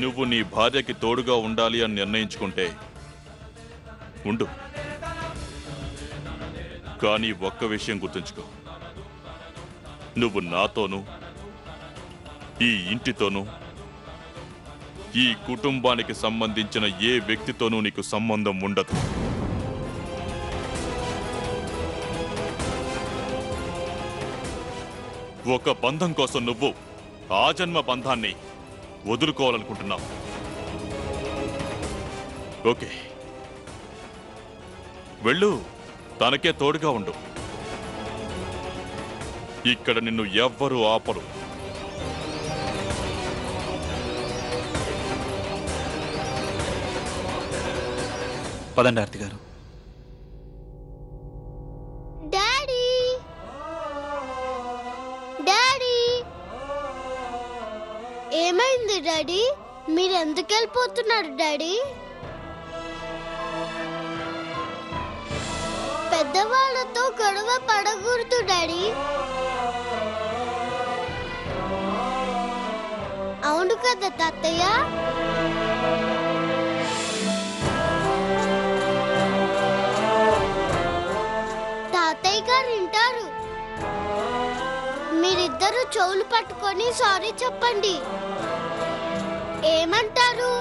నువ్వు నీ భార్యకి తోడుగా ఉండాలి అని నిర్ణయించుకుంటే ఉండు. కానీ ఒక్క విషయం గుర్తుంచుకో, నువ్వు నాతోనూ ఈ ఇంటితోనూ ఈ కుటుంబానికి సంబంధించిన ఏ వ్యక్తితోనూ నీకు సంబంధం ఉండదు. ఒక బంధం కోసం నువ్వు ఆ జన్మ బంధాన్ని వదులుకోవాలనుకుంటున్నావు. ఓకే, వెళ్ళు, తనకే తోడుగా ఉండు. ఇక్కడ నిన్ను ఎవ్వరూ ఆపరు. పదండి ఆర్తి గారు. డాడీ, డాడీ, ఏమైంది డాడీ? మీరు ఎందుకు వెళ్ళిపోతున్నారు డాడీ? పెద్దవాళ్ళతో గొడవ పడకూడదు డాడీ. అవును కదా తాతయ్య? తాతయ్య గారు వింటారు. మీరిద్దరు చెవులు పట్టుకొని సారీ చెప్పండి. ఏమంటారు?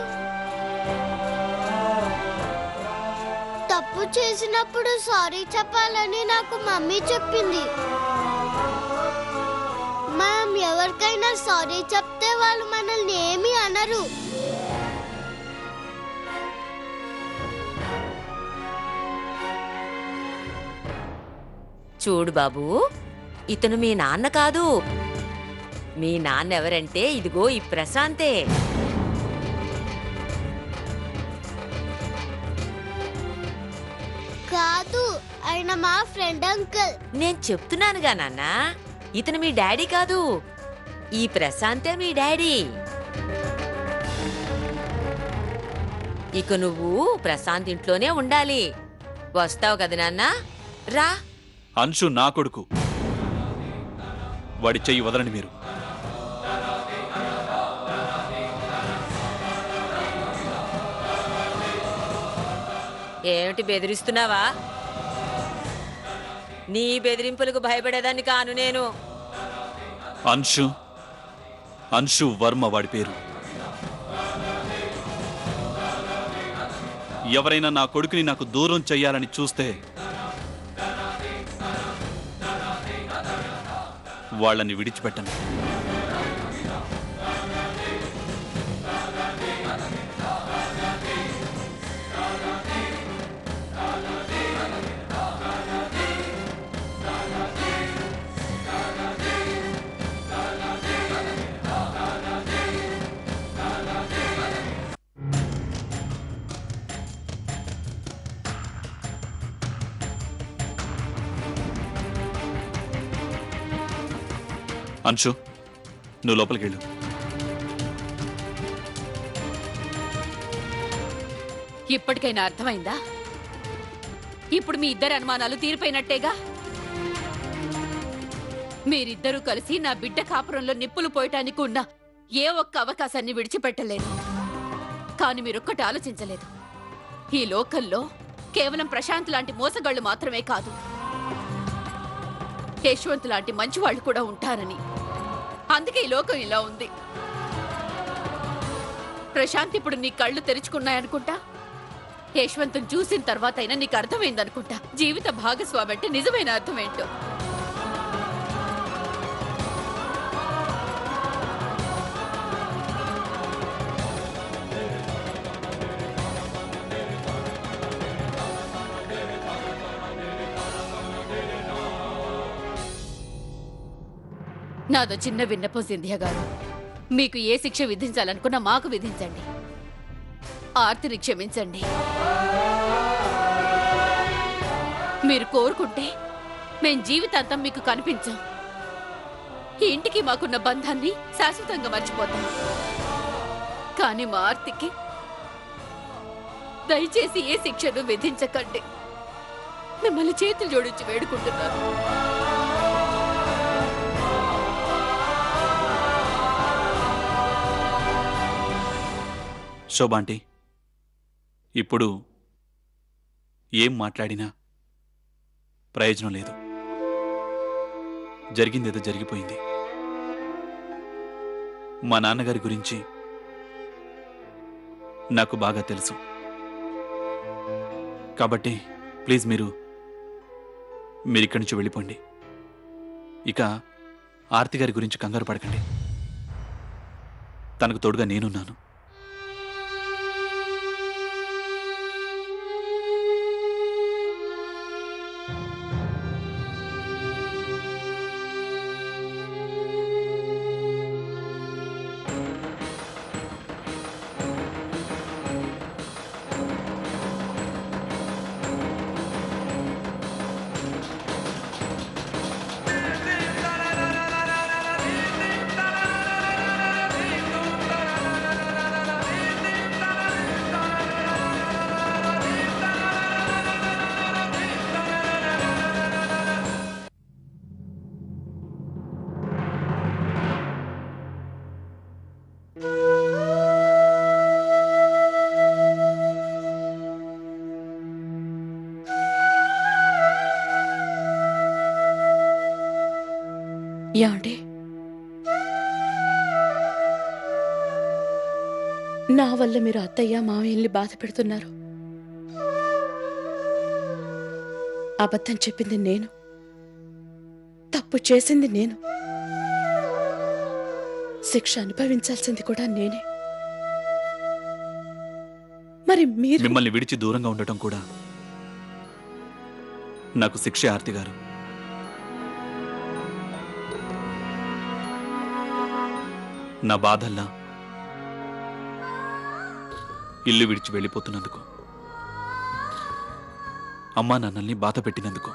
తప్పు చేసినప్పుడు సారీ చెప్పాలని నాకు మమ్మీ చెప్పింది. మనం ఎవరికైనా సారీ చెప్తే వాళ్ళు మనల్ని ఏమీ అనరు. చూడు బాబు, ఇతను మీ నాన్న కాదు. మీ నాన్న ఎవరంటే ఇదిగో ఈ ప్రశాంతే. కాదు, ఆయన మా ఫ్రెండ్ అంకుల్. నేను చెప్తున్నానుగా నాన్న, ఇతను మీ డాడీ కాదు. ఈ ప్రశాంతే మీ డాడీ. ఇక నువ్వు ప్రశాంత్ ఇంట్లోనే ఉండాలి. వస్తావు కదా నాన్న? రా. అంశు నా కొడుకు, వాడి చెయ్యి వదలండి మీరు. ఏమిటి బెదిరిస్తున్నావా? నీ బెదిరింపులకు భయపడేదాన్ని కాను నేను. అంశు, అంశు వర్మ వాడి పేరు. ఎవరైనా నా కొడుకుని నాకు దూరం చెయ్యాలని చూస్తే వాళ్ళని విడిచిపెట్టను. అంశు, నువ్వు లోపలికి వెళ్ళు. ఇప్పటికైనా అర్థమైందా? ఇప్పుడు మీ ఇద్దరి అనుమానాలు తీరిపోయినట్టేగా. మీరిద్దరూ కలిసి నా బిడ్డ కాపురంలో నిప్పులు పోయటానికి ఉన్న ఏ ఒక్క అవకాశాన్ని విడిచిపెట్టలేదు. కాని మీరొక్కటి ఆలోచించలేదు. ఈ లోకల్లో కేవలం ప్రశాంత్ లాంటి మోసగాళ్లు మాత్రమే కాదు, యశ్వంత్ లాంటి మంచివాళ్లు కూడా ఉంటారని. అందుకే ఈ లోకం ఇలా ఉంది. ప్రశాంత్ ఇప్పుడు నీ కళ్ళు తెరుచుకున్నాయనుకుంటా. యశ్వంత్ని చూసిన తర్వాత అయినా నీకు అర్థమైందనుకుంటా జీవిత భాగస్వామి అంటే నిజమైన అర్థం ఏంటో. నాదో చిన్న విన్నపం సింధియా గారు. మీకు ఏ శిక్ష విధించాలనుకున్నా మాకు విధించండి. ఆర్తిని క్షమించండి. మీరు కోరుకుంటే మేం జీవితాంతం మీకు కనిపించాం. ఈ ఇంటికి మాకున్న బంధాన్ని శాశ్వతంగా మర్చిపోతాం. కానీ మా ఆర్తికి దయచేసి ఏ శిక్షను విధించకండి. మిమ్మల్ని చేతులు జోడించి వేడుకుంటున్నాను. శోభాంటి, ఇప్పుడు ఏం మాట్లాడినా ప్రయోజనం లేదు. జరిగిందేదో జరిగిపోయింది. మా నాన్నగారి గురించి నాకు బాగా తెలుసు. కాబట్టి ప్లీజ్ మీరు ఇక్కడి నుంచి వెళ్ళిపోండి. ఇక ఆర్తి గారి గురించి కంగారు పడకండి. తనకు తోడుగా నేనున్నాను. యాండి, నా వల్ల మీరు అత్తయ్య మావయ్యల్ని బాధ పెడుతున్నారు. అబద్ధం చెప్పింది నేను, తప్పు చేసింది నేను, శిక్ష అనుభవించాల్సింది కూడా నేనే. మరి మీరు మిమ్మల్ని విడిచి దూరంగా ఉండటం కూడా నాకు శిక్షే ఆర్తి గారు. నా బాధల్లా ఇల్లు విడిచి వెళ్ళిపోతున్నందుకు, అమ్మా నాన్నల్ని బాధ పెట్టినందుకు.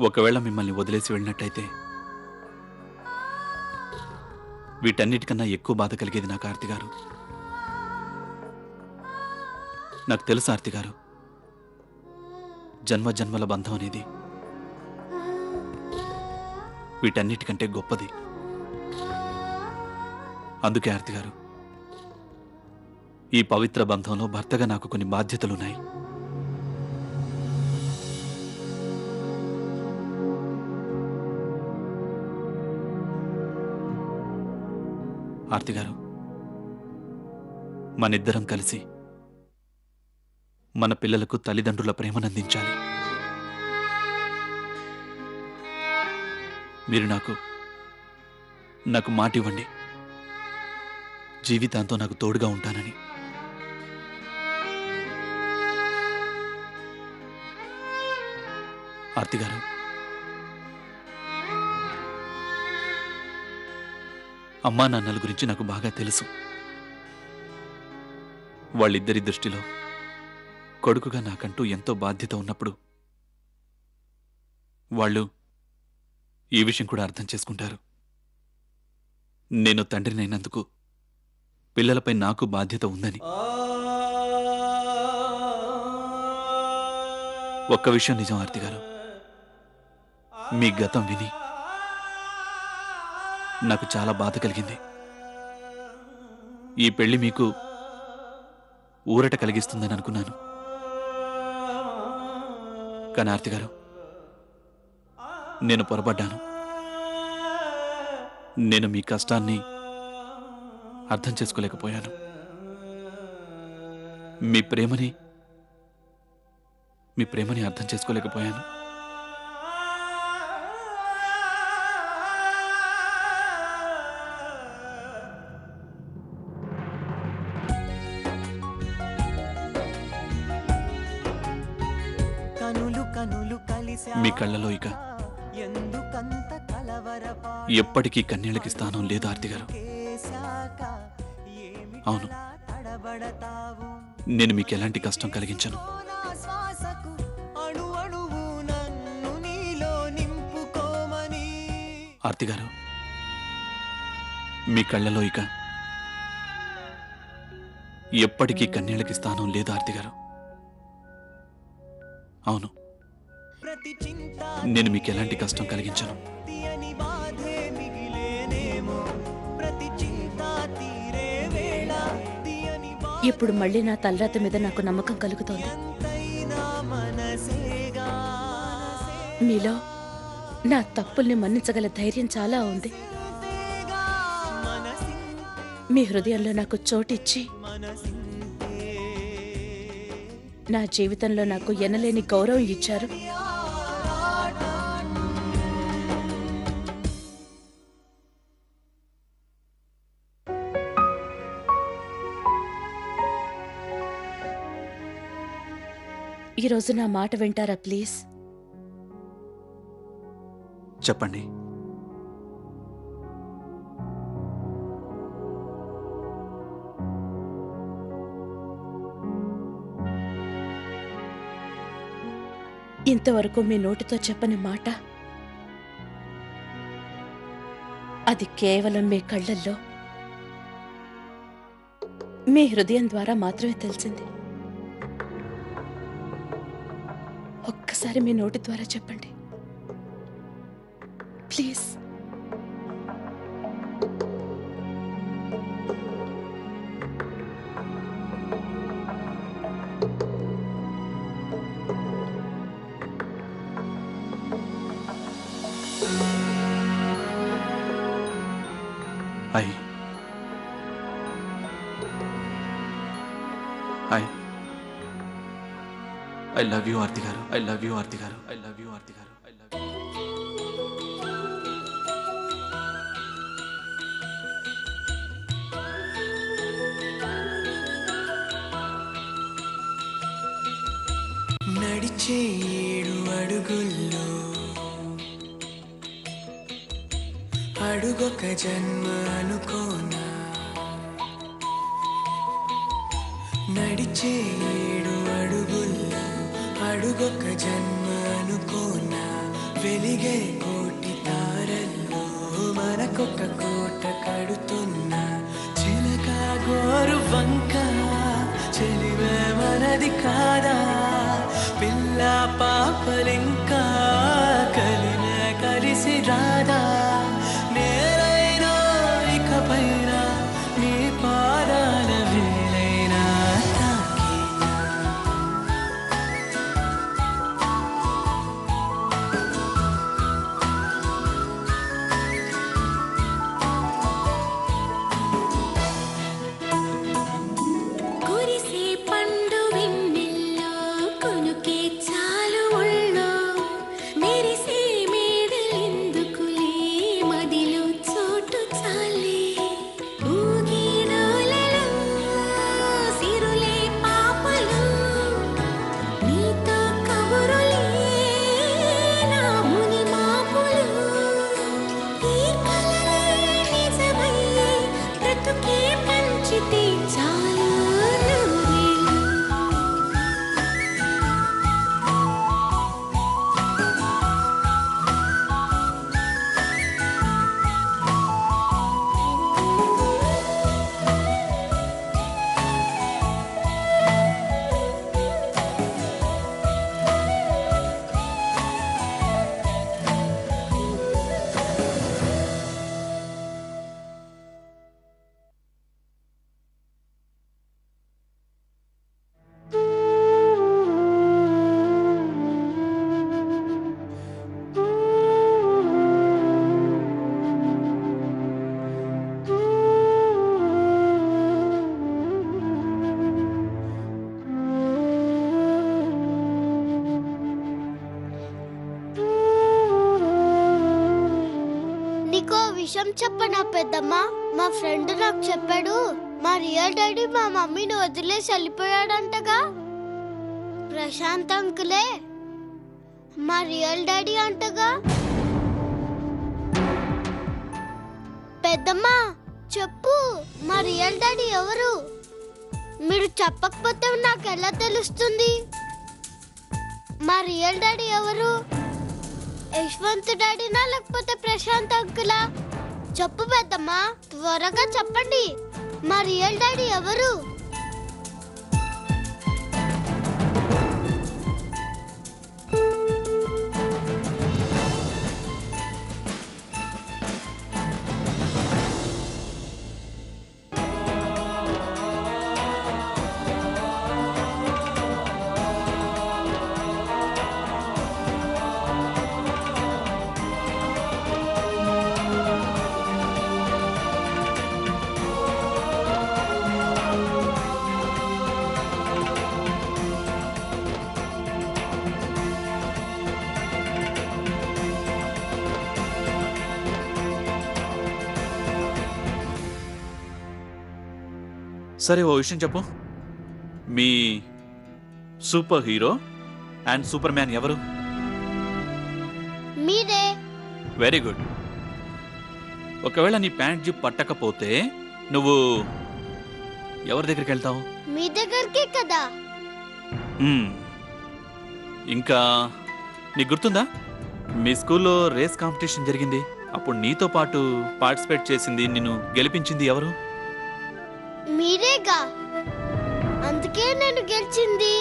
ఒకవేళ మిమ్మల్ని వదిలేసి వెళ్ళినట్టయితే వీటన్నిటికన్నా ఎక్కువ బాధ కలిగేది నాకు ఆర్తి గారు. నాకు తెలుసు ఆర్తి గారు, జన్మ జన్మల బంధం అనేది వీటన్నిటికంటే గొప్పది. అందుకే ఆర్తి గారు, ఈ పవిత్ర బంధంలో భర్తగా నాకు కొన్ని బాధ్యతలున్నాయి. ఆర్తి గారు, మనిద్దరం కలిసి మన పిల్లలకు తల్లిదండ్రుల ప్రేమనందించాలి. మీరు నాకు మాట ఇవ్వండి, జీవితాంతో నాకు తోడుగా ఉంటానని. ఆర్తి గారు, అమ్మా నాన్నల గురించి నాకు బాగా తెలుసు. వాళ్ళిద్దరి దృష్టిలో కొడుకుగా నాకంటూ ఎంతో బాధ్యత ఉన్నప్పుడు వాళ్ళు ఈ విషయం కూడా అర్థం చేసుకుంటారు. నేను తండ్రినైనందుకు పిల్లలపై నాకు బాధ్యత ఉందని. ఒక్క విషయం నిజం ఆర్తి గారు, మీ గతం విని నాకు చాలా బాధ కలిగింది. ఈ పెళ్లి మీకు ఊరట కలిగిస్తుందని అనుకున్నాను. కానీ ఆర్తి గారు, నేను పొరపడ్డాను. నేను మీ కష్టాన్ని అర్థం చేసుకోలేకపోయాను. మీ ప్రేమని అర్థం చేసుకోలేకపోయాను. మీ కళ్ళలో ఇక ఎప్పటికీ కన్నీళ్ళకి స్థానం లేదు ఆర్తి గారు. అవును, నేను మీకు ఎలాంటి కష్టం కలిగించను. ఆర్తి గారు, మీ కళ్ళలో ఇక ఎప్పటికీ కన్నీళ్ళకి స్థానం లేదు ఆర్తి గారు. అవును, నేను మీకు ఎలాంటి కష్టం కలిగించను. ఇప్పుడు మళ్ళీ నా తలరాత మీద నాకు నమ్మకం కలుగుతోంది. మీలో నా తప్పుల్ని మన్నించగల ధైర్యం చాలా ఉంది. మీ హృదయంలో నాకు చోటిచ్చి నా జీవితంలో నాకు ఎనలేని గౌరవం ఇచ్చారు. ఈరోజు నా మాట వింటారా ప్లీజ్? చెప్పండి. ఇంతవరకు మీ నోటితో చెప్పని మాట, అది కేవలం మీ కళ్ళల్లో, మీ హృదయం ద్వారా మాత్రమే తెలిసింది. ఒక్కసారి మీ నోటి ద్వారా చెప్పండి please. I love you, Aarti garu. I love you, Aarti garu. I love you, Aarti garu. I love you. నడిచే 7 అడుగుల్లో అడుగొక జన్మ అనుకోనా, నడిచే 7 అడుగుల్లో అడుగొక జన్మ అనుకోనా, వెలిగే కోటి తారల్లో మనకొక కోట కడుతున్నా, చిలక గోరు వంక చెలివే మనది కాదా, పిల్ల పాపలింకా కలినే కలిసి రాదా, నేనైనా ఇకపైన నీ పాదాల వేలైనా తాకినా. కురిసే పండు వెన్నెల్లో కొనుకే చాలు ఒళ్ళో, మెరిసే మేడలెందుకులే మదిలో చోటు చాలే, ఊగిడోలలో సిరులే పాపలు, నీతో కబురులే నా ముని మాపులు, ఈ కలలే నిజమయ్యే బ్రతుకే పంచితే చాలు నూరేళ్ళు. నీకో విషయం చెప్పనా పెద్దమ్మా? మా ఫ్రెండ్ నాకు చెప్పాడు, మా రియల్ డాడీ మా మమ్మీని వదిలేసి వెళ్ళిపోయాడంటగా. ప్రశాంత్ అంకులే మా రియల్ డాడీ అంటగా. పెద్దమ్మా చెప్పు, మా రియల్ డాడీ ఎవరు? మీరు చెప్పకపోతే నాకు ఎలా తెలుస్తుంది? మా రియల్ డాడీ ఎవరు? యశ్వంత్ డాడీనా లేకపోతే ప్రశాంత్ అంకులా? చెప్పు పెద్దమ్మా, త్వరగా చెప్పండి. మా రియల్ డాడీ ఎవరు? సరే ఓ విషయం చెప్పు, మీ superhero and superman ఎవరు? మీరే. Very good. ఒకవేళ నీ ప్యాంట్ జిప్ పట్టకపోతే నువ్వు ఎవరి దగ్గరికి వెళ్తావు? మీ దగ్గరికి కదా. ఇంకా నీకు గుర్తుందా, మీ స్కూల్లో రేస్ కాంపిటీషన్ జరిగింది, అప్పుడు నీతో పాటు పార్టిసిపేట్ చేసింది, నిన్ను గెలిపించింది ఎవరు? మీరేగా, అందుకే నేను గెలిచింది.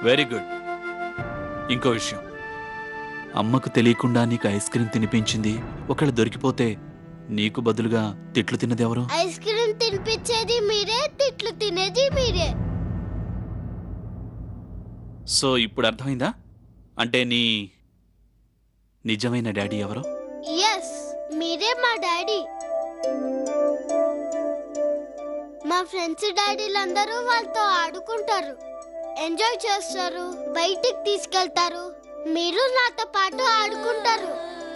Very good. ఇంకో విషయం, అమ్మకు తెలియకుండా నీకు ఐస్ క్రీమ్ తినిపించింది, ఒకళ్ళు దొరికిపోతే నీకు బదులుగా తిట్లు తిన్నది ఎవరు? ఐస్ క్రీమ్ తినిపించేది మీరే, తిట్లు తినేది మీరే. సో ఇప్పుడు అర్థమైందా? అంటే నీ నిజమైన డాడీ ఎవరు? ఎస్, మీరే మా డాడీ. మా ఫ్రెండ్స్ డాడీలందరూ వాళ్ళతో ఆడుకుంటారు, ఎంజాయ్ చేస్తారు, బయటికి తీసుకెళ్తారు. మీరు నాతో పాటు ఆడుకుంటారు,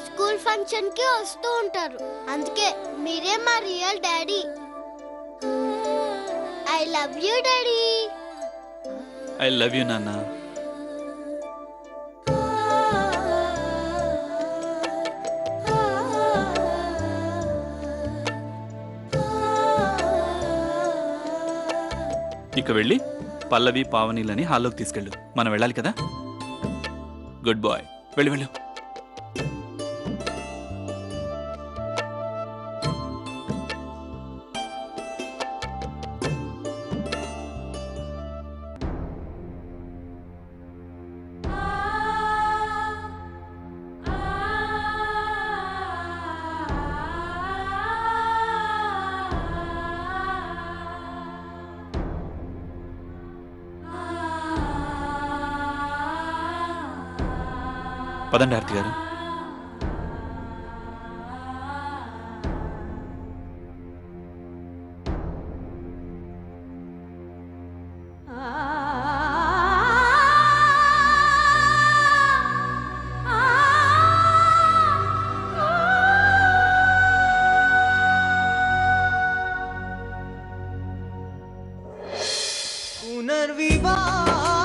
స్కూల్ ఫంక్షన్ కి వస్తూ ఉంటారు. అందుకే మీరే మా real daddy. I love you daddy. I love you నాన్న. ఇక వెళ్ళి పల్లవి పావనీలని హాల్లోకి తీసుకెళ్ళు, మనం వెళ్ళాలి కదా. గుడ్ బాయ్, వెళ్ళు వెళ్ళు. పదండి ఆర్తి గారు. పునర్వివాహ